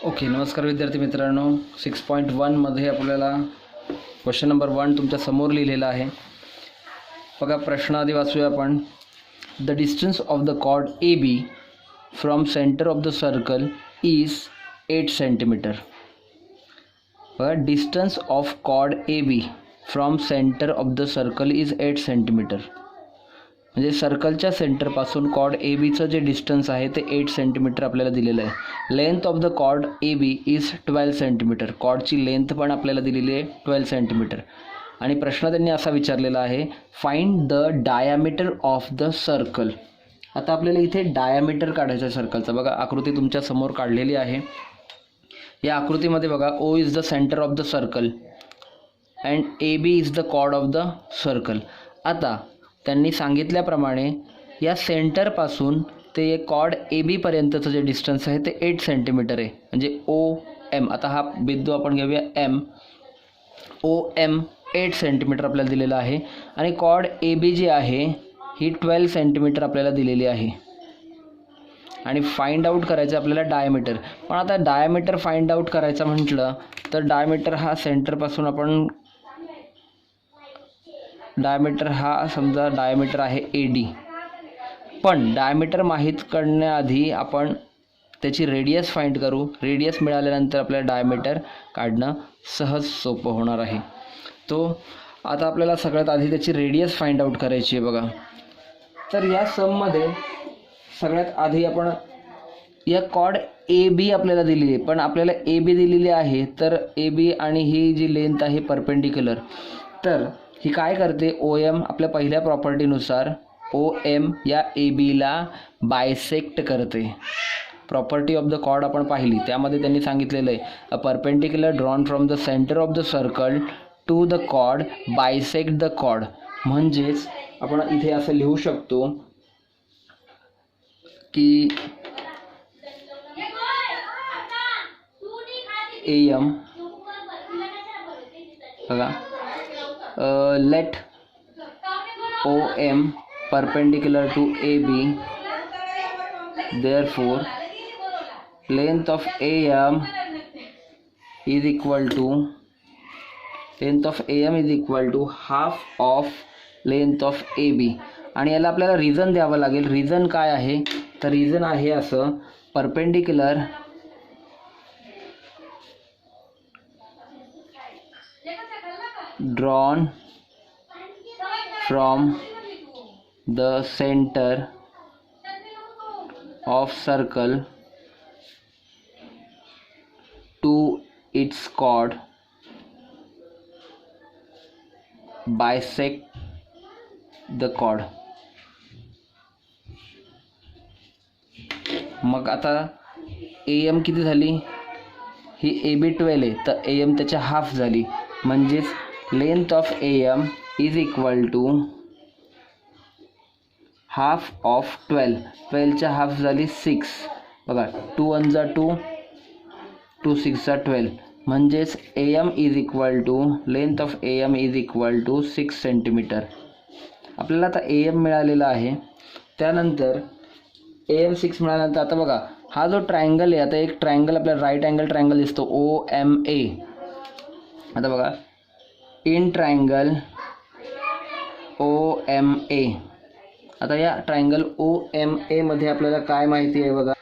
Okay, नमस्कार विद्यार्थी मित्रांनो. 6.1मध्ये आपल्याला क्वेश्चन नंबर 1 तुमच्या समोर लिहिलेला आहे. बघा, प्रश्न आधी वाचूया आपण. The distance of the chord A B from centre of the circle is 8 centimetre. बघा, distance of chord A B from centre of the circle is 8 centimetre. म्हणजे सर्कलच्या सेंटरपासून कॉर्ड ए बीचं जे डिस्टन्स आहे ते 8 सेंटीमीटर आपल्याला दिलेलं आहे. Length of the chord A B is 12 centimetre. कॉर्डची लेंथ पण आपल्याला दिलेली आहे 12 सेंटीमीटर. आणि प्रश्न त्यांनी असा विचारलेला आहे, find the diameter of the circle. आता आपल्याला इथे डायामीटर काढायचं आहे सर्कलचा. बघा, आकृती तुमच्या समोर काढलेली आहे. या आकृतीमध्ये बघा, O is the centre of the circle and A B is the chord of the circle. आता त्यांनी सांगितल्याप्रमाणे या सेंटरपासून ते कॉर्ड ए बीपर्यंतचं जे डिस्टन्स आहे ते 8 सेंटीमीटर आहे. म्हणजे ओ एम, आता हा बिंदू आपण घेऊया एम. ओ एम 8 सेंटीमीटर आपल्याला दिलेला आहे आणि कॉर्ड ए बी जी आहे ही 12 सेंटीमीटर आपल्याला दिलेली आहे. आणि फाइंड आउट करायचं आपल्याला डायमीटर. पण आता डायमीटर फाइंड आउट करायचं म्हटलं तर डायमीटर हा सेंटरपासून आपण डायमीटर हा समजा डायमीटर आहे ए डी. पण डायमीटर माहीत करण्याआधी आपण त्याची रेडियस फाइंड करू. रेडियस मिळाल्यानंतर आपल्याला डायमीटर काढणं सहज सोपं होणार आहे. आता आपल्याला सगळ्यात आधी त्याची रेडियस फाइंड आउट करायची आहे. बघा, तर या सममध्ये सगळ्यात आधी आपण या कॉर्ड ए बी आपल्याला दिलेली आहे, पण आपल्याला ए बी दिलेली आहे तर ए बी आणि ही जी लेंथ आहे परपेंडिक्युलर, तर ही काय करते, ओ एम आपल्या पहिल्या प्रॉपर्टीनुसार ओ एम या ए बीला बायसेक्ट करते. प्रॉपर्टी ऑफ द कॉर्ड आपण पाहिली, त्यामध्ये त्यांनी सांगितलेलं आहे, a perpendicular drawn from the centre of the circle to the chord bisect the chord. म्हणजेच आपण इथे असं लिहू शकतो की ए एम, बघा, let OM perpendicular to AB, therefore length of AM is equal to half of length of AB. आणि याला आपल्याला रिझन द्यावं लागेल. रिझन काय आहे, तर रिझन आहे असं, perpendicular drawn from the center of circle to its chord bisect the chord. मग आता ए एम किती झाली, ही ए बी 12 आहे तर ए एम त्याच्या हाफ झाली. म्हणजेच length of A M is equal to half of 12. 12च्या हाफ झाली 6. बघा, 2 1 जा 2, 2 6 जा 12. म्हणजेच A M is equal to length of A M is equal to 6 centimetre. आपल्याला आता ए एम मिळालेला आहे. त्यानंतर ए एम 6 मिळाल्यानंतर आता बघा, हा जो ट्रायंगल आहे, आता एक ट्रायंगल आपल्याला राईट अँगल ट्रायंगल दिसतो ओ एम ए. आता बघा, in triangle O M A. आता या ट्रायंगल ओ एम ए मध्ये आपल्याला काय माहिती आहे बघा,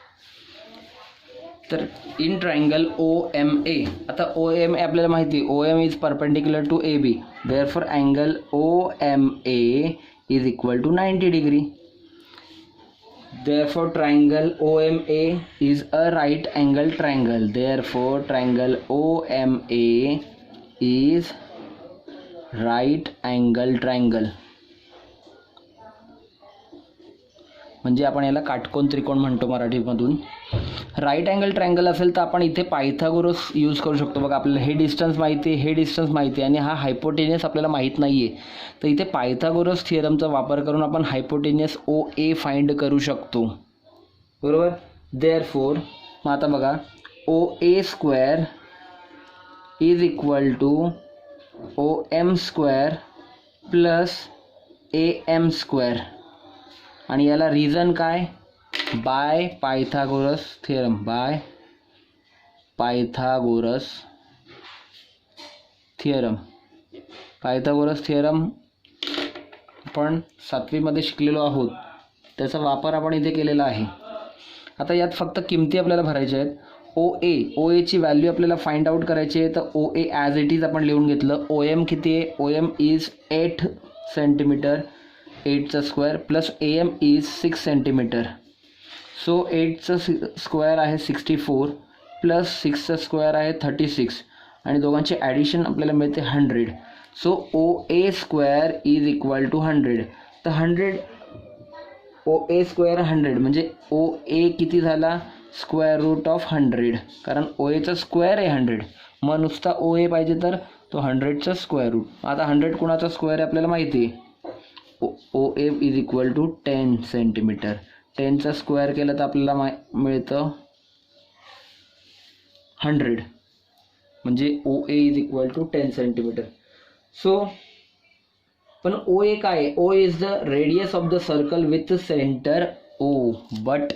तर in triangle O M A, आता ओ एम ए आपल्याला माहिती, O M is perpendicular to A B, therefore angle O M A is equal to 90 degree. Therefore triangle OMA is a right angle triangle. Therefore triangle OMA is right angle triangle. म्हणजे आपण याला काटकोन त्रिकोण म्हणतो मराठीमधून. Right angle triangle असेल तर आपण इथे पायथागोरस यूज करू शकतो. बघा, आपल्याला हे डिस्टन्स माहिती आहे, हे डिस्टन्स माहिती आहे आणि हा हायपोटेनियस आपल्याला माहीत नाही आहे, तर इथे पायथागोरस थिअरमचा वापर करून आपण हायपोटेनियस ओ ए फाइंड करू शकतो. बरोबर. देअरफोर मग आता बघा, O A square is equal to O M square plus A M square. आणि याला रिझन काय, by Pythagoras theorem, by Pythagoras theorem. Pythagoras theorem आपण 7वी मध्ये शिकलेलो आहोत, त्याचा वापर आपण इथे केलेला आहे. आता यात फक्त किमती आपल्याला भरायच्या आहेत. ओ एची व्हॅल्यू आपल्याला फाइंड आउट करायची आहे. तर O A as it is आपण लिहून घेतलं. ओ एम किती आहे? ओ एम इज 8 सेंटीमीटर, 8चा square, plus A M is 6 centimetre. So 8चा स्क्वेअर आहे 64, प्लस 6चा स्क्वेअर आहे 36, आणि दोघांचे ॲडिशन आपल्याला मिळते 100. So O A square is equal to 100. तर 100 ओ ए स्क्वेअर 100 म्हणजे ओ ए किती झाला? स्क्वेअर रूट ऑफ 100, कारण ओ एचा स्क्वेअर आहे 100. मग नुसता ओ ए पाहिजे तर तो 100चा स्क्वेअर रूट. आता 100 कुणाचा स्क्वेअर आहे आपल्याला माहिती आहे. O A is equal to 10 centimetre. 10चा स्क्वेअर केला तर आपल्याला मिळतं 100, म्हणजे O A is equal to 10 centimetre. So पण ओ ए काय आहे? O is the radius of the circle with centre O. But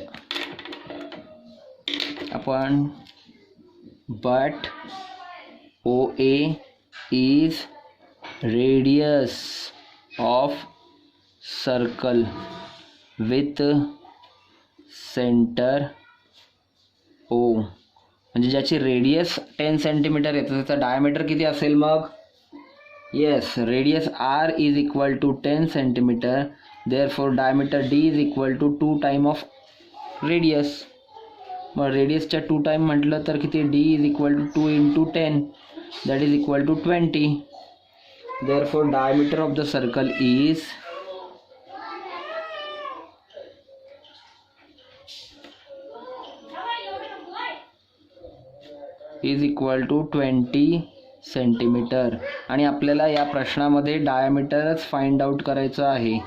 O A is radius of circle with centre O, म्हणजे ज्याची रेडियस 10 सेंटीमीटर येतं त्याचा diameter किती असेल मग? Yes, radius R is equal to 10 centimetre. Therefore diameter D is equal to 2 time of radius. मग रेडियसच्या 2 time म्हटलं तर किती? D is equal to 2 into 10, that is equal to 20. Therefore diameter of the circle is equal to 20 centimetre. आणि आपल्याला या प्रश्नामध्ये डायमीटरच find out करायचं आहे.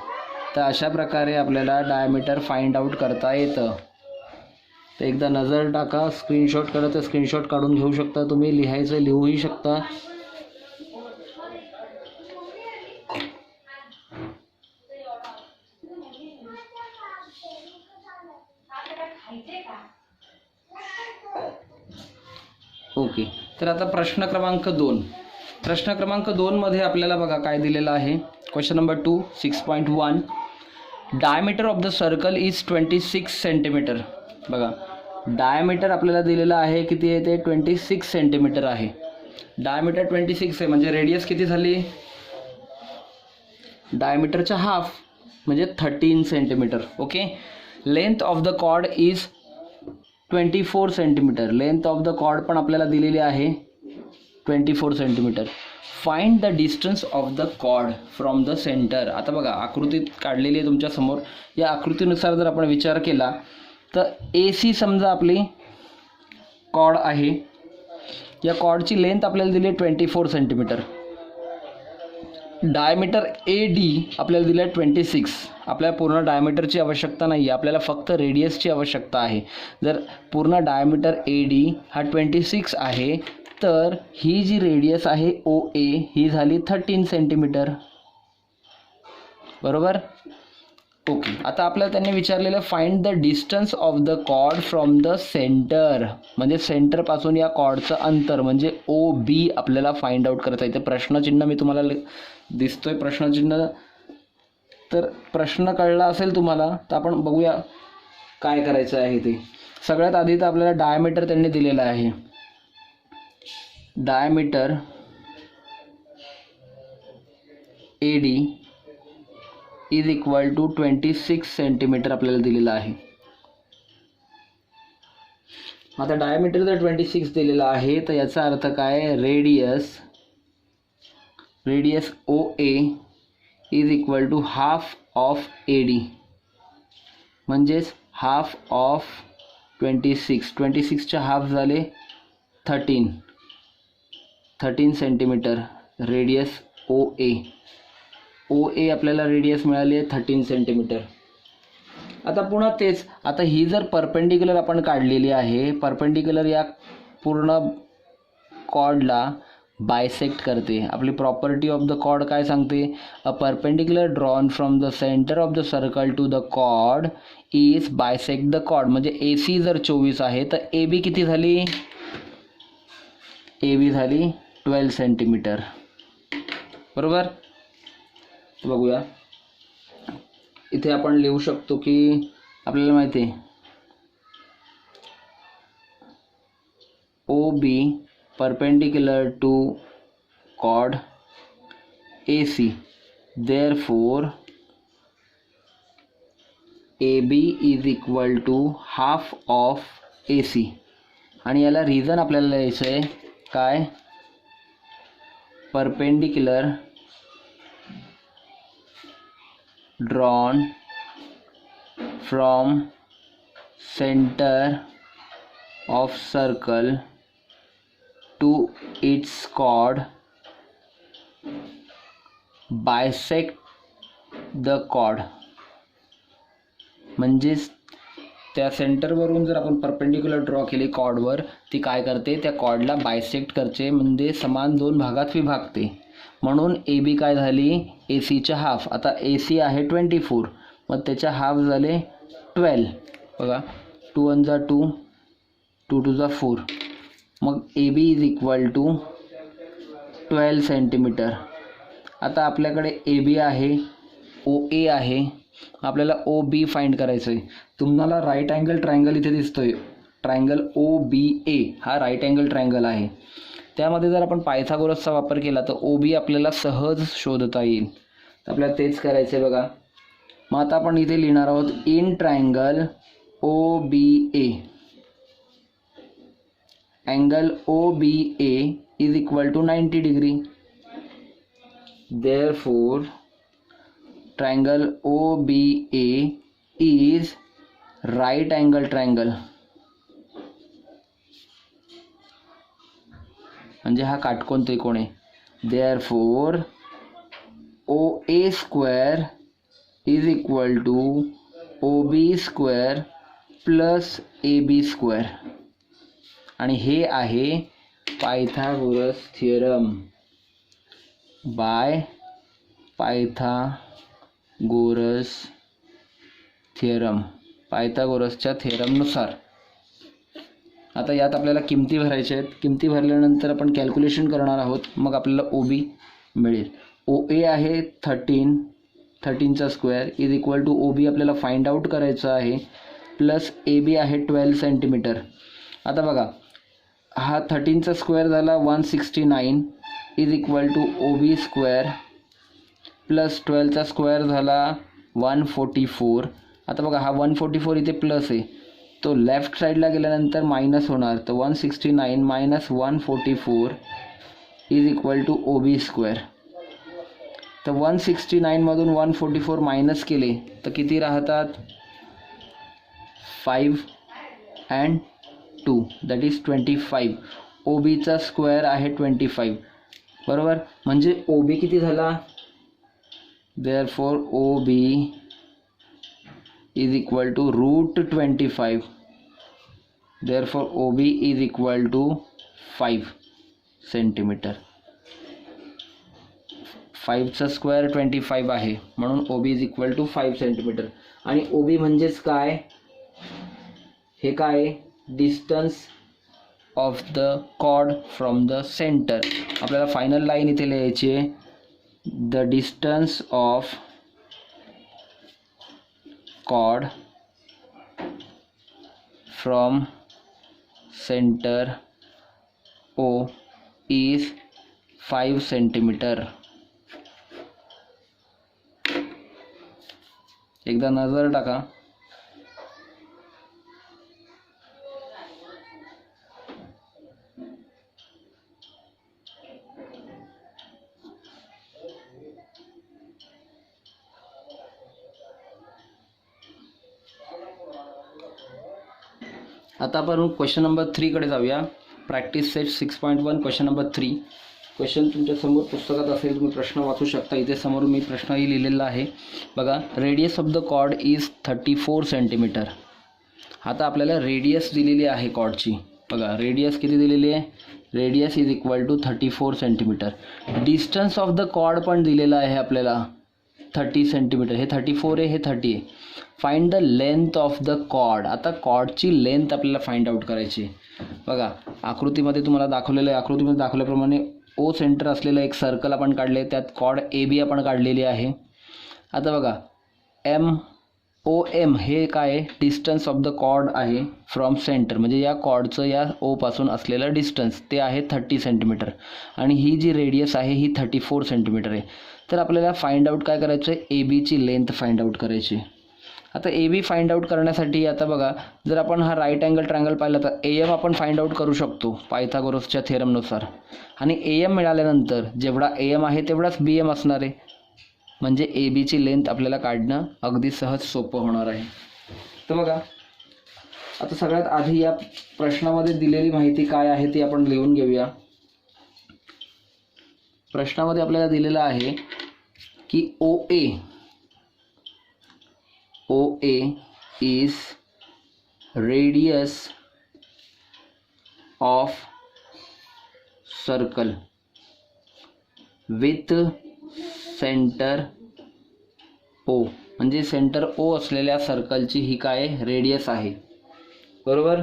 तर अशा प्रकारे आपल्याला डायमीटर फाइंड आउट करता येतं. तर एकदा नजर टाका, स्क्रीनशॉट करा, तर स्क्रीनशॉट काढून घेऊ शकता तुम्ही, लिहायचं लिहूही शकता. ओके, तर आता प्रश्न क्रमांक 2. प्रश्न क्रमांक 2 मध्ये आपल्याला बघा काय दिलेलं आहे. Question number 2, 6.1. Diameter of the circle is 26 centimetre. बघा डायमीटर आपल्याला दिलेलं आहे किती आहे? ते 26 सेंटीमीटर आहे. डायमीटर 26 आहे म्हणजे रेडियस किती झाली? डायमीटरच्या हाफ म्हणजे 13 centimetre. Okay. Length of the chord is 24 centimetre. Length of the chord पण आपल्याला दिलेली आहे 24 centimetre. Find the distance of the chord from the centre. आता बघा आकृतीत काढलेली आहे तुमच्या समोर. या आकृतीनुसार जर आपण विचार केला तर ए सी समजा आपली कॉर्ड आहे. या कॉर्डची लेंथ आपल्याला दिली आहे 24 सेंटीमीटर. डायमीटर ए डी आपल्याला दिलं आहे 26. आपल्याला पूर्ण डायमीटरची आवश्यकता नाही आहे, आपल्याला फक्त रेडियसची आवश्यकता आहे. जर पूर्ण डायमीटर ए डी हा 26 आहे तर ही जी रेडियस आहे ओ ए ही झाली 13 सेंटीमीटर. बरोबर. ओके. आता आपल्याला त्यांनी विचारलेलं find the distance of the chord from the centre, म्हणजे सेंटरपासून या कॉर्डचं अंतर म्हणजे ओ बी आपल्याला फाइंड आउट करायचं आहे. ते प्रश्नचिन्ह मी तुम्हाला दिसतोय प्रश्नचिन्ह, तर प्रश्न कळला असेल तुम्हाला. तर आपण बघूया काय करायचं आहे ते. सगळ्यात आधी तर आपल्याला डायमीटर त्यांनी दिलेलं आहे. Diameter A D is equal to 26 centimetre आपल्याला दिलेलं आहे. आता डायमीटर जर 26 दिलेला आहे तर याचा अर्थ काय? Radius O A is equal to half of A D, म्हणजेच हाफ ऑफ 26. 26चे हाफ झाले 13 सेंटीमीटर रेडियस ओ ए. ओ ए आपल्याला रेडियस मिळाली आहे 13 सेंटीमीटर. आता पुन्हा तेच, आता ही जर परपेंडिक्युलर आपण काढलेली आहे, परपेंडिक्युलर या पूर्ण कॉर्डला बायसेक्ट करते. आपली प्रॉपर्टी ऑफ द कॉर्ड काय सांगते? A perpendicular drawn from the centre of the circle to the chord is bisect the chord. म्हणजे ए सी जर 24 आहे तर ए बी किती झाली? ए बी झाली 12 सेंटीमीटर. बरोबर. बघूया इथे आपण लिहू शकतो की आपल्याला माहिती आहे O B perpendicular to chord A C, therefore A B is equal to half of A C. आणि याला रिझन आपल्याला लिहायचं आहे काय, perpendicular drawn from center of circle to its chord bisect the chord. म्हणजेच त्या सेंटरवरून जर आपण परपेंडिक्युलर ड्रॉ केली कॉर्डवर, ती काय करते, त्या कॉर्डला बायसेक्ट करते, म्हणजे समान दोन भागात विभागते. म्हणून ए बी काय झाली, ए सीच्या हाफ. आता ए सी आहे 24, मग त्याच्या हाफ झाले 12. बघा 2 1 जा 2, 2 2 जा 4. मग A B is equal to 12 centimetre. आता आपल्याकडे ए बी आहे, ओ ए आहे, आपल्याला ओ बी फाइंड करायचं आहे. तुम्हाला राईट अँगल ट्रायंगल इथे दिसतोय, ट्रायंगल ओ बी ए हा राईट अँगल ट्रायंगल आहे. त्यामध्ये जर आपण पायथागोरसचा वापर केला तर ओ बी आपल्याला सहज शोधता येईल. तर आपल्याला तेच करायचं आहे बघा. मग आता आपण इथे लिहिणार आहोत in triangle O B A, angle O B A is equal to 90 degree. Therefore triangle O B A is right angle triangle. म्हणजे हा काटकोन त्रिकोण आहे. Therefore O A square is equal to O B square plus A B square. आणि हे आहे Pythagoras theorem by Pythagoras theorem, पायथागोरसच्या थिअरमनुसार. आता यात आपल्याला किमती भरायच्या आहेत. किमती भरल्यानंतर आपण कॅल्क्युलेशन करणार आहोत, मग आपल्याला ओ बी मिळेल. ओ ए आहे 13, 13चा square is equal to O B आपल्याला फाइंड आउट करायचं आहे, प्लस ए बी आहे 12 सेंटीमीटर. आता बघा हा 13चा स्क्वेअर झाला 169 is equal to O B square plus 12चा स्क्वेअर झाला 144. आता बघा हा 144 इथे प्लस आहे, तो लेफ्ट साईडला गेल्यानंतर मायनस होणार. तर 169 minus 144 is equal to O B square. तर 169मधून 144 मायनस केले तर किती राहतात, 5 and 2 दॅट इज 25. ओ बीचा स्क्वेअर आहे 25. बरोबर. म्हणजे ओ बी किती झाला, therefore O B is equal to √25. Therefore O B is equal to 5 centimetre. 5चा स्क्वेअर 25 आहे, म्हणून O B is equal to 5 centimetre. आणि ओ बी म्हणजेच काय, हे काय, distance of the chord from the centre. आपल्याला फायनल लाईन इथे लिहायची आहे, the distance of chord from centre O is 5 centimetre. एकदा नजर टाका. आता आपण क्वेश्चन नंबर 3 कडे जाऊया. Practice set 6.1 question number 3. Question तुमच्या समोर पुस्तकात असेल, तुम्ही प्रश्न वाचू शकता. इथे समोर मी प्रश्नही लिहिलेला आहे बघा. Radius of the chord is 34 centimetre. आता आपल्याला रेडियस दिलेली आहे कॉर्डची. बघा रेडियस किती दिलेली आहे, radius is equal to 34 centimetre. Distance of the chord पण दिलेला आहे आपल्याला 30 सेंटीमीटर. हे 34 आहे, हे 30 आहे. Find the length of the chord. आता कॉर्डची लेंथ आपल्याला फाइंड आउट करायची आहे. बघा आकृतीमध्ये तुम्हाला दाखवलेलं आहे, आकृतीमध्ये दाखवल्याप्रमाणे ओ सेंटर असलेलं एक सर्कल आपण काढले, त्यात कॉर्ड ए बी आपण काढलेली आहे. आता बघा एम हे काय डिस्टन्स ऑफ द कॉर्ड आहे फ्रॉम सेंटर, म्हणजे या कॉर्डचं या ओपासून असलेलं डिस्टन्स ते आहे 30 सेंटीमीटर आणि ही जी रेडियस आहे ही 34 सेंटीमीटर आहे. तर आपल्याला फाइंड आउट काय करायचं आहे, ए बीची लेंथ फाइंड आउट करायची. आता ए बी फाइंड आउट करण्यासाठी आता बघा जर आपण हा राईट अँगल ट्रायंगल पाहिला तर ए एम आपण फाइंड आउट करू शकतो पायथागोरसच्या थेरमनुसार, आणि ए एम मिळाल्यानंतर जेवढा ए एम आहे तेवढाच बी एम असणार आहे, म्हणजे ए बीची लेंथ आपल्याला काढणं अगदी सहज सोपं होणार आहे. तर बघा आता सगळ्यात आधी या प्रश्नामध्ये दिलेली माहिती काय आहे ती आपण लिहून घेऊया. प्रश्नामध्ये आपल्याला दिलेलं आहे की ओ ए is radius of circle with center O, म्हणजे सेंटर O असलेल्या सर्कलची ही काय रेडियस आहे, बरोबर.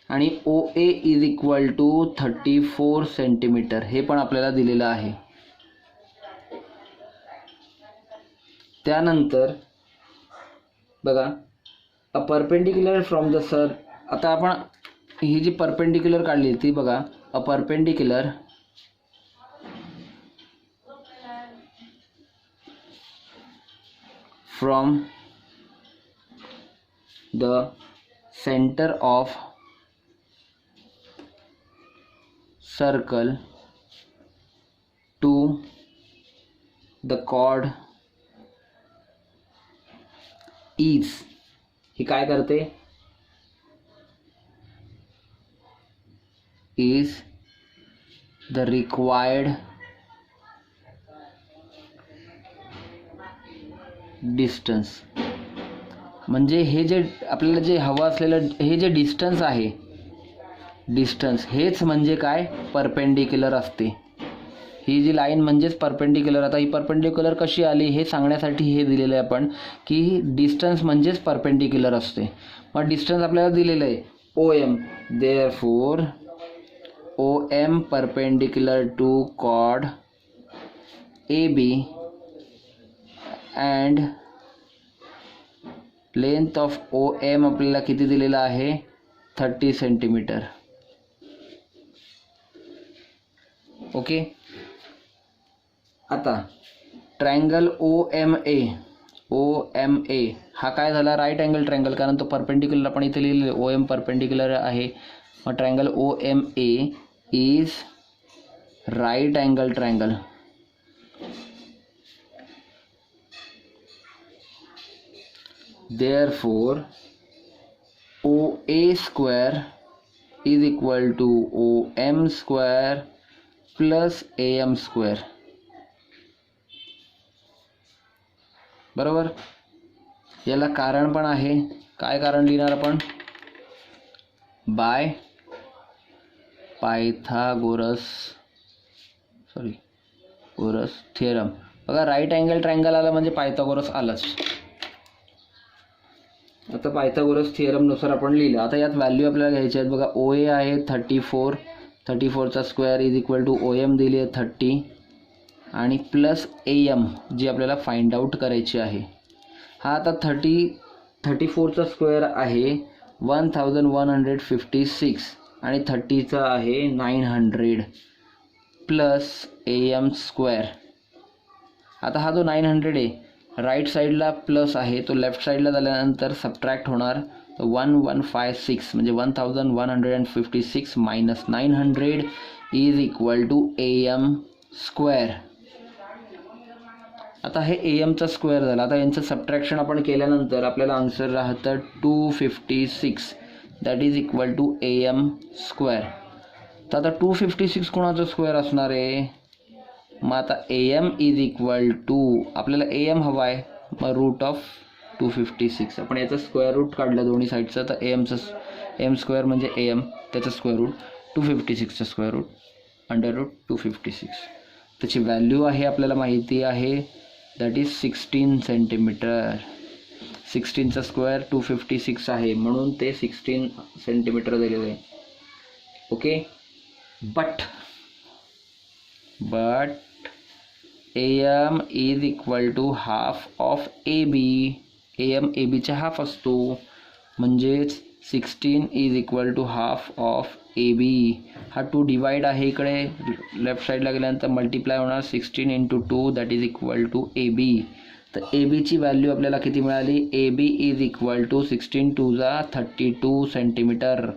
आणि OA is equal to 34 centimetre हे पण आपल्याला दिलेलं आहे. त्यानंतर बघा अ परपेंडिक्युलर फ्रॉम द आता आपण ही जी परपेंडिक्युलर काढली ती बघा, a perpendicular from the centre of circle to the chord is, ही काय करते, इज द रिक्वायर्ड डिस्टन्स, म्हणजे हे जे आपल्याला जे हवं असलेलं हे जे डिस्टन्स आहे, डिस्टन्स हेच म्हणजे काय परपेंडिक्युलर असते. ही जी लाईन म्हणजेच परपेंडिक्युलर. आता ही परपेंडिक्युलर कशी आली हे सांगण्यासाठी हे दिलेलं आहे आपण की डिस्टन्स म्हणजेच परपेंडिक्युलर असते. मग डिस्टन्स आपल्याला दिलेलं आहे O M, therefore O M perpendicular to chord A B and length of O M आपल्याला किती दिलेलं आहे 30 सेंटीमीटर. ओके. आता ट्रायंगल ओ एम ए हा काय झाला राईट अँगल ट्रायंगल, कारण तो परपेंडिक्युलर आपण इथे लिहिलेलं ओ एम परपेंडिक्युलर आहे. मग triangle O M A is right angle triangle. Therefore O A square is equal to O M square plus A M square, बरोबर. याला कारण पण आहे, काय कारण लिहिणार आपण, बाय पायथागोरस थिअरम. बघा राईट अँगल ट्रायंगल आला म्हणजे पायथागोरस आलाच. आता पायथागोरस थिअरमनुसार आपण लिहिलं. आता यात व्हॅल्यू आपल्याला घ्यायची आहेत. बघा ओ ए आहे 34चा square is equal to O M दिली आहे 30 आणि प्लस ए एम जी आपल्याला फाइंड आउट करायची आहे. हा आता 34चा स्क्वेअर आहे 1156 आणि 30चा आहे 900 प्लस ए एम स्क्वेअर. आता हा जो 900 आहे राईट साईडला प्लस आहे, तो लेफ्ट साईडला झाल्यानंतर सबट्रॅक्ट होणार. तर 1156 म्हणजे 1156 minus 900 is equal to A M square. आता हे ए एमचा स्क्वेअर झाला. आता यांचं सबट्रॅक्शन आपण केल्यानंतर आपल्याला आन्सर राहतं 256 that is equal to A M square. तर आता 256 कोणाचं स्क्वेअर असणार आहे, मग आता A M is equal to आपल्याला ए एम हवा आहे, मग रूट ऑफ 256 आपण याचं स्क्वेअर रूट काढलं दोन्ही साईडचं. तर एम स्क्वेअर म्हणजे ए एम त्याचं स्क्वेअर रूट 256चं स्क्वेअर रूट अंडर रूट 256. त्याची व्हॅल्यू आहे आपल्याला माहिती आहे दॅट इज 16 सेंटीमीटर. 16चा स्क्वेअर 256 आहे म्हणून ते 16 सेंटीमीटर दिलेलं आहे. Okay. But AM is equal to half of AB. AM ABचा हाफ असतो, म्हणजेच 16 is equal to half of AB. हा 2 डिवाइड आहे, इकडे लेफ्ट साईडला गेल्यानंतर मल्टिप्लाय होणार 16 into 2 that is equal to AB. तर ABची व्हॅल्यू आपल्याला किती मिळाली? AB इज इक्वल टू 16 2 जा 32 सेंटीमीटर.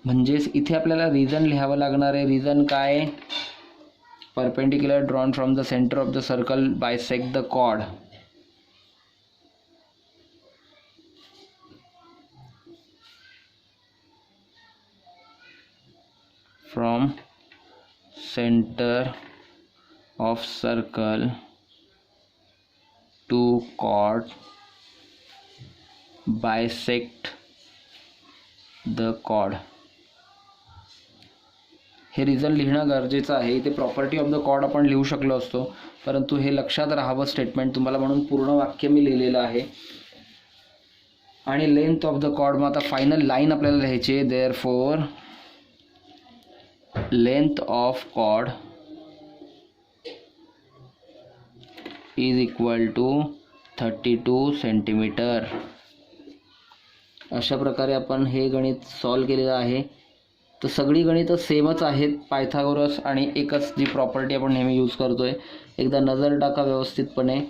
म्हणजेच इथे आपल्याला रिजन लिहावं लागणार आहे. रिजन काय? Perpendicular drawn from the centre of the circle bisect the chord. From centre of circle to chord bisect the chord. हे रिझन लिहिणं गरजेचं आहे. इथे प्रॉपर्टी ऑफ द कॉर्ड आपण लिहू शकलो असतो, परंतु हे लक्षात राहावं स्टेटमेंट तुम्हाला, म्हणून पूर्ण वाक्य मी लिहिलेलं आहे. आणि लेंथ ऑफ द कॉर्ड, मग आता फायनल लाईन आपल्याला लिहायची आहे. Therefore length of chord is equal to 32 centimetre. अशा प्रकारे आपण हे गणित सॉल्व केलेलं आहे. तर सगळी गणितं सेमच आहेत, पायथागोरस आणि एकच जी प्रॉपर्टी आपण नेहमी यूज करतोय. एकदा नजर टाका व्यवस्थितपणे.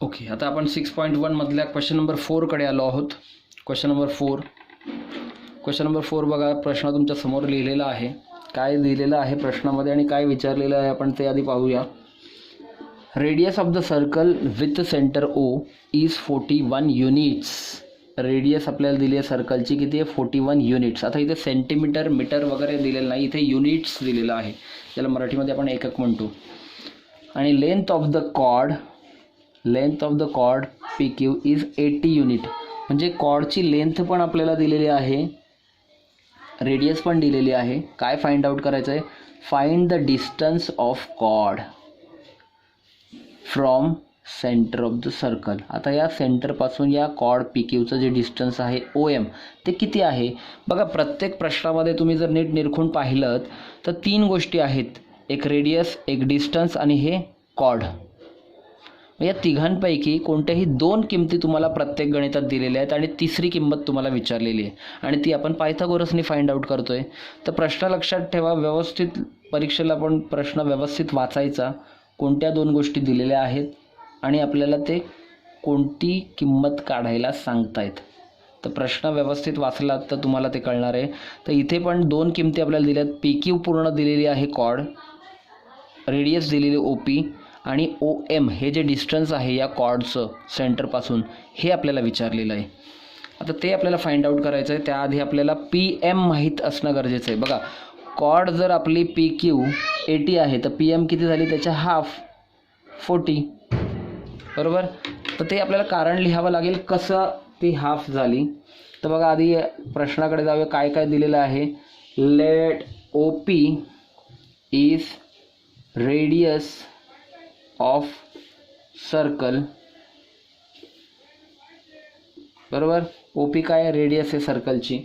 ओके, आता आपण 6.1 मधल्या क्वेश्चन नंबर 4 कडे आलो आहोत. क्वेश्चन नंबर 4 बघा, प्रश्न तुमच्या समोर लिहिलेला आहे. काय लिहिलेलं आहे प्रश्नामध्ये आणि काय विचारलेलं आहे आपण ते आधी पाहूया. Radius of the circle with centre O is 41 units. Radius आपल्याला दिली आहे सर्कलची, किती आहे? 41 युनिट्स. आता इथे सेंटीमीटर मीटर वगैरे दिलेलं नाही, इथे युनिट्स दिलेलं आहे, त्याला मराठीमध्ये आपण एकक म्हणतो. आणि length of the chord PQ is 80 unit. म्हणजे कॉर्डची लेंथ पण आपल्याला दिलेली आहे, रेडियस पण दिलेली आहे. काय फाइंड आउट करायचं आहे? Find the distance of chord from centre of the circle. आता या सेंटरपासून या कॉर्ड PQचं जे डिस्टन्स आहे OM ते किती आहे? बघा, प्रत्येक प्रश्नामध्ये तुम्ही जर नीट निरखून पाहिलं तर 3 गोष्टी आहेत, एक रेडियस, एक डिस्टन्स आणि हे कॉर्ड. या तिघांपैकी कोणत्याही 2 किमती तुम्हाला प्रत्येक गणितात दिलेल्या आहेत आणि तिसरी किंमत तुम्हाला विचारलेली आहे आणि ती आपण पायथागोरसनी फाइंड आउट करतोय. तर प्रश्न लक्षात ठेवा, व्यवस्थित परीक्षेला आपण प्रश्न व्यवस्थित वाचायचा. कोणत्या 2 गोष्टी दिलेल्या आहेत आणि आपल्याला ते कोणती किंमत काढायला सांगतायत. तर प्रश्न व्यवस्थित वाचलात तर तुम्हाला ते कळणार आहे. तर इथे पण 2 किमती आपल्याला दिल्यात. PQ पूर्ण दिलेली आहे कॉर्ड, रेडियस दिलेली OP आणि OM हे जे डिस्टन्स आहे या कॉर्डचं सेंटरपासून हे आपल्याला विचारलेलं आहे. आता ते आपल्याला फाइंड आउट करायचं आहे. त्याआधी आपल्याला PM माहीत असणं गरजेचं आहे. बघा, कॉर्ड जर आपली PQ 80 आहे तर PM किती झाली? त्याच्या हाफ 40, बरोबर. तर ते आपल्याला कारण लिहावं लागेल, कसं ती हाफ झाली. तर बघा, आधी प्रश्नाकडे जाऊया. काय काय दिलेलं आहे? Let OP is radius of circle, बरोबर. OP काय? रेडियस आहे सर्कलची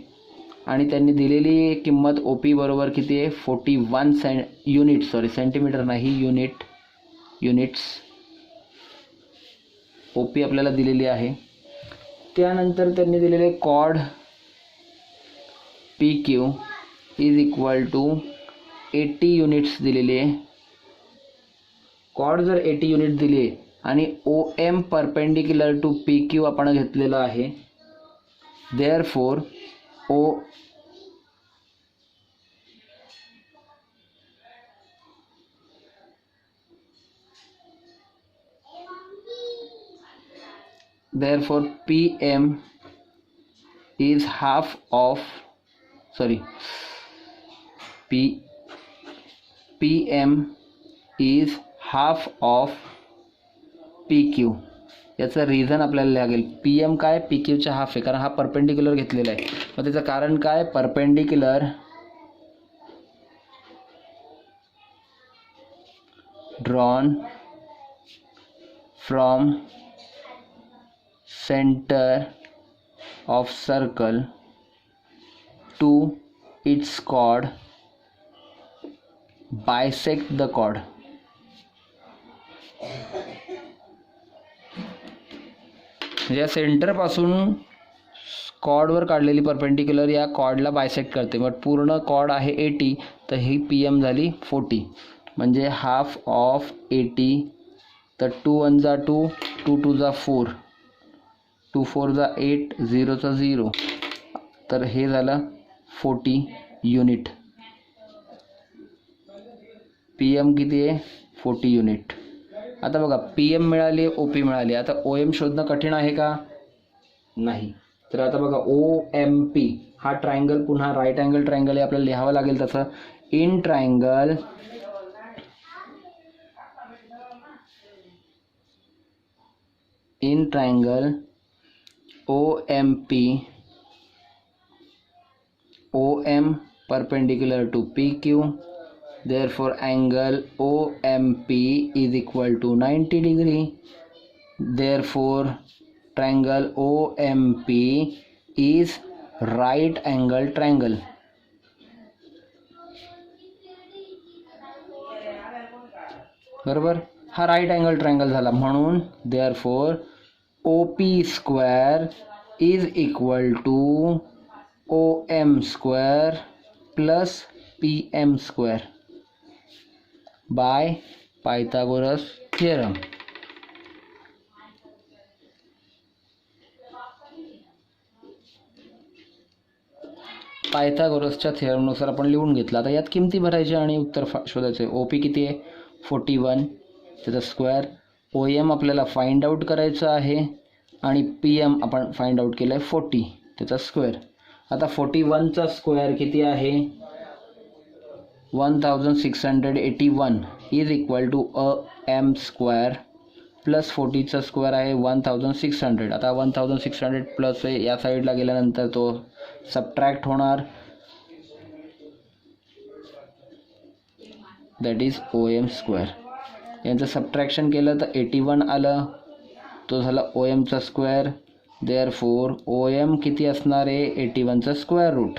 आणि त्यांनी दिलेली किंमत OP बरोबर किती आहे? 41 युनिट, सॉरी सेंटीमीटर नाही, युनिट्स OP आपल्याला दिलेली आहे. त्यानंतर त्यांनी दिलेले chord PQ is equal to 80 units दिलेली आहे. कॉर्ड जर 80 युनिट दिली आहे आणि OM परपेंडिक्युलर टू PQ आपण घेतलेलं आहे. Therefore PM is half of, PM is half of PQ. याचं रिझन आपल्याला लागेल. PM काय? PQच्या हाफ आहे, कारण हा परपेंडिक्युलर घेतलेला आहे. मग त्याचं कारण काय? Perpendicular drawn from center of circle to its chord, bisect the chord. या सेंटरपासून कॉर्डवर काढलेली परपेंडिक्युलर या कॉर्डला बायसेक्ट करते. बट पूर्ण कॉर्ड आहे 80, तर ही PM झाली 40, म्हणजे हाफ ऑफ 80. तर 2 1 जा 2, 2 2 जा 4, 2 4 जा 8, 0 चा 0. तर हे झालं 40 युनिट. PM किती आहे? 40 युनिट. आता बघा, PM मिळाली, OP मिळाली. आता OM शोधणं कठीण आहे का? नाही. तर आता बघा, OMP हा ट्रायंगल पुन्हा राईट अँगल ट्रायंगल आहे, आपल्याला लिहावं लागेल तसं. In triangle OMP, OM perpendicular to PQ, therefore angle OMP is equal to 90 degree. Therefore triangle OMP is right angle triangle. बरोबर, हा राईट अँगल ट्रायंगल झाला. म्हणून therefore OP square is equal to OM square plus PM square by Pythagoras theorem. पायथागोरसच्या थिअरमनुसार आपण लिहून घेतला. आता यात किमती भरायची आणि उत्तर शोधायचे. OP किती आहे? 41, त्याचा स्क्वेअर. OM आपल्याला फाइंड आउट करायचं आहे आणि PM आपण फाइंड आउट केलं आहे 40, त्याचा स्क्वेअर. आता 41चा स्क्वेअर किती आहे? 1681 is equal to AM square plus 40चा स्क्वेअर आहे 1600. आता 1600 प्लस या साईडला गेल्यानंतर तो सबट्रॅक्ट होणार, दॅट इज OM स्क्वेअर. यांचं सबट्रॅक्शन केलं तर 81 आलं, तो झाला OMचा स्क्वेअर. देअरफोर OM किती असणार आहे? 81चा स्क्वेअर रूट.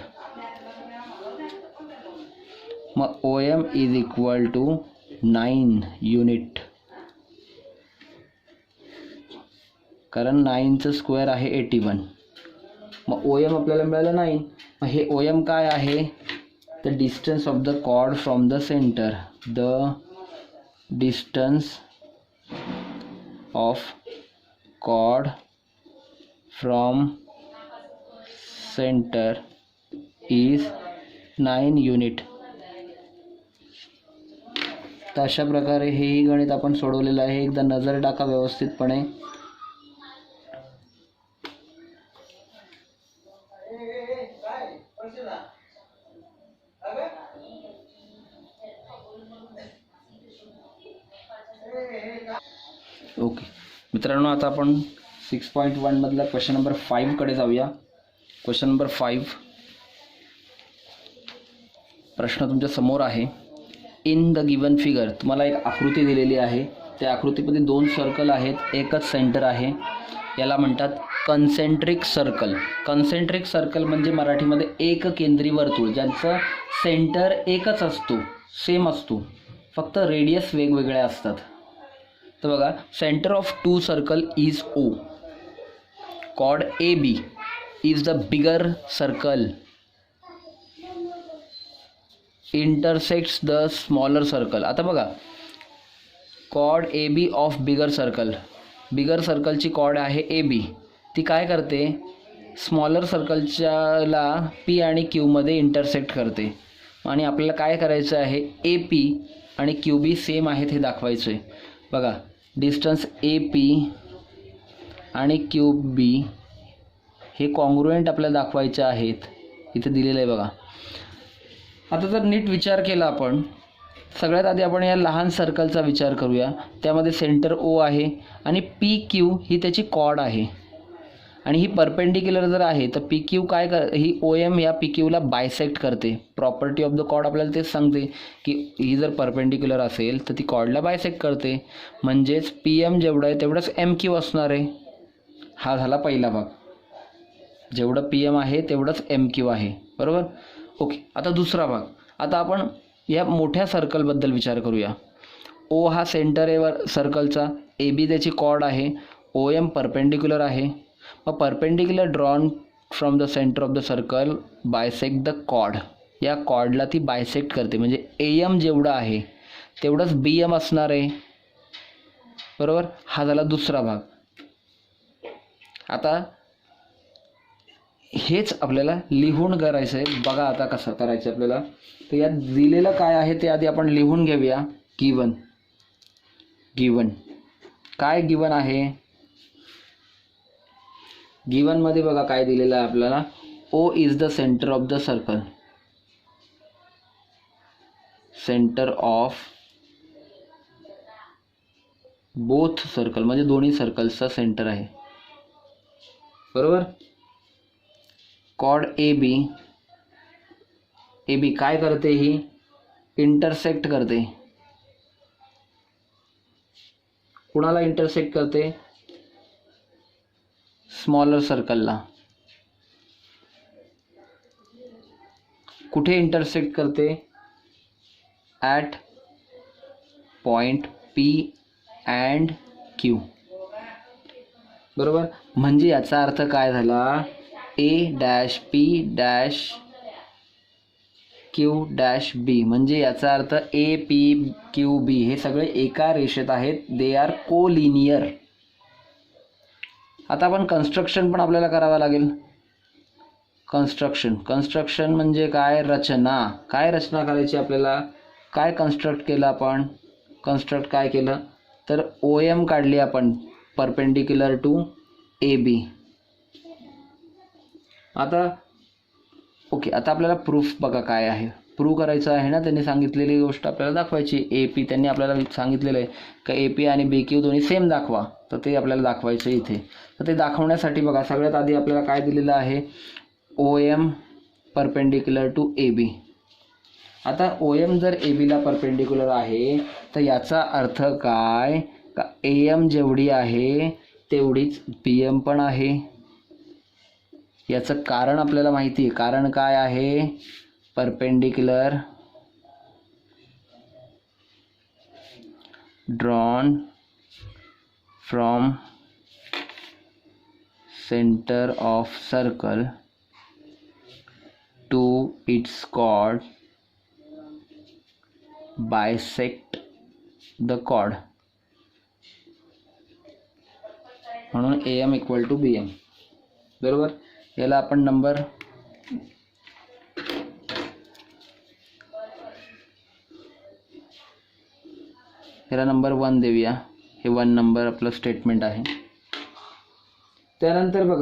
मग OM is equal to 9 unit, कारण 9चं स्क्वेअर आहे 81. मग OM आपल्याला मिळालं 9. मग हे OM काय आहे? The distance of the chord from the centre. The distance of chord from centre is 9 unit. तर अशा प्रकारे हेही गणित आपण सोडवलेलं आहे. एकदा नजर टाका व्यवस्थितपणे. ओके मित्रांनो, आता आपण 6.1 मधला क्वेश्चन नंबर 5 कडे जाऊया. क्वेश्चन नंबर 5, प्रश्न तुमच्या समोर आहे. इन द गिवन फिगर, तुम्हाला एक आकृती दिलेली आहे. त्या आकृतीमध्ये 2 सर्कल आहेत, एकच सेंटर आहे. याला म्हणतात कन्सेंट्रिक सर्कल. कन्सेंट्रिक सर्कल म्हणजे मराठीमध्ये एक केंद्री वर्तुळ, ज्यांचं सेंटर एकच असतो, सेम असतो, फक्त रेडियस वेगवेगळे असतात. तर बघा, centre of 2 circle is O. Chord AB is the bigger circle intersects the smaller circle. आता बघा, chord AB of bigger circle, bigger सर्कलची कॉर्ड आहे AB. ती काय करते? स्मॉलर सर्कलच्याला P आणि Q मध्ये इंटरसेक्ट करते. आणि आपल्याला काय करायचं आहे? AP आणि QB सेम आहेत हे दाखवायचं आहे. बघा, डिस्टन्स AP आणि QB हे कॉन्ग्रुएंट आपल्याला दाखवायचे आहेत. इथे दिलेलं आहे बघा. आता जर नीट विचार केला आपण, सगळ्यात आधी आपण या लहान सर्कलचा विचार करूया. त्यामध्ये सेंटर O आहे आणि PQ ही त्याची कॉर्ड आहे. आणि ही परपेंडिक्युलर जर आहे तर पी क्यू काय ही ओ एम या पी क्यूला बायसेक्ट करते. प्रॉपर्टी ऑफ द कॉर्ड आपल्याला तेच सांगते की ही जर परपेंडिक्युलर असेल तर ती कॉर्डला बायसेक्ट करते. म्हणजेच पी एम जेवढं आहे तेवढंच एम क्यू असणार आहे. हा झाला पहिला भाग. जेवढं पी एम आहे तेवढंच एम क्यू आहे. बरोबर. ओके. आता दुसरा भाग. आता आपण या मोठ्या सर्कलबद्दल विचार करूया. ओ हा सेंटर आहे सर्कलचा, ए बी त्याची कॉर्ड आहे, ओ एम परपेंडिक्युलर आहे. मग perpendicular drawn from the centre of the circle bisect the chord. या कॉर्डला ती बायसेक्ट करते. म्हणजे ए एम जेवढं आहे तेवढंच बी एम असणार आहे. बरोबर. हा झाला दुसरा भाग. आता हेच आपल्याला लिहून करायचं आहे. बघा आता कसं करायचं आपल्याला. तर यात दिलेलं काय आहे ते आधी आपण लिहून घेऊया. गिवन काय गिवन आहे. गिवनमध्ये बघा काय दिलेलं आहे आपल्याला. O is the centre of the circle. Centre of both circle म्हणजे दोन्ही सर्कल्सचा सेंटर आहे. बरोबर. कॉर्ड ए बी काय करते, ही इंटरसेक्ट करते. कुणाला इंटरसेक्ट करते. स्मॉलर सर्कलला. कुठे इंटरसेक्ट करते. At point P and Q. बरोबर. म्हणजे याचा अर्थ काय झाला. A dash P dash Q dash B. म्हणजे याचा अर्थ ए पी क्यू बी हे सगळे एका रेषेत आहेत. They are collinear. आता आपण कन्स्ट्रक्शन पण आपल्याला करावं लागेल. कन्स्ट्रक्शन म्हणजे काय. रचना. काय रचना करायची आपल्याला. काय कन्स्ट्रक्ट केलं आपण. कन्स्ट्रक्ट काय केलं तर ओ एम काढली आपण परपेंडिक्युलर टू ए बी. आता ओके. आता आपल्याला प्रूफ बघा काय आहे. प्रूव्ह करायचं आहे ना. त्यांनी सांगितलेली गोष्ट आपल्याला दाखवायची. ए पी त्यांनी आपल्याला सांगितलेलं आहे का ए पी आणि बी क्यू दोन्ही सेम दाखवा. तर ते आपल्याला दाखवायचं इथे. तर ते दाखवण्यासाठी बघा सगळ्यात आधी आपल्याला काय दिलेलं आहे. O M perpendicular to A B. आता ओ एम जर ए बीला परपेंडिक्युलर आहे तर याचा अर्थ काय का ए एम जेवढी आहे तेवढीच बी एम पण आहे. याचं कारण आपल्याला माहिती आहे. कारण काय आहे. Perpendicular drawn from centre of circle to its chord bisect the chord. म्हणून A M equal to B M. बरोबर. याला आपण नंबर याला नंबर 1 देऊया. हे 1 नंबर आपलं स्टेटमेंट आहे. त्यानंतर बघा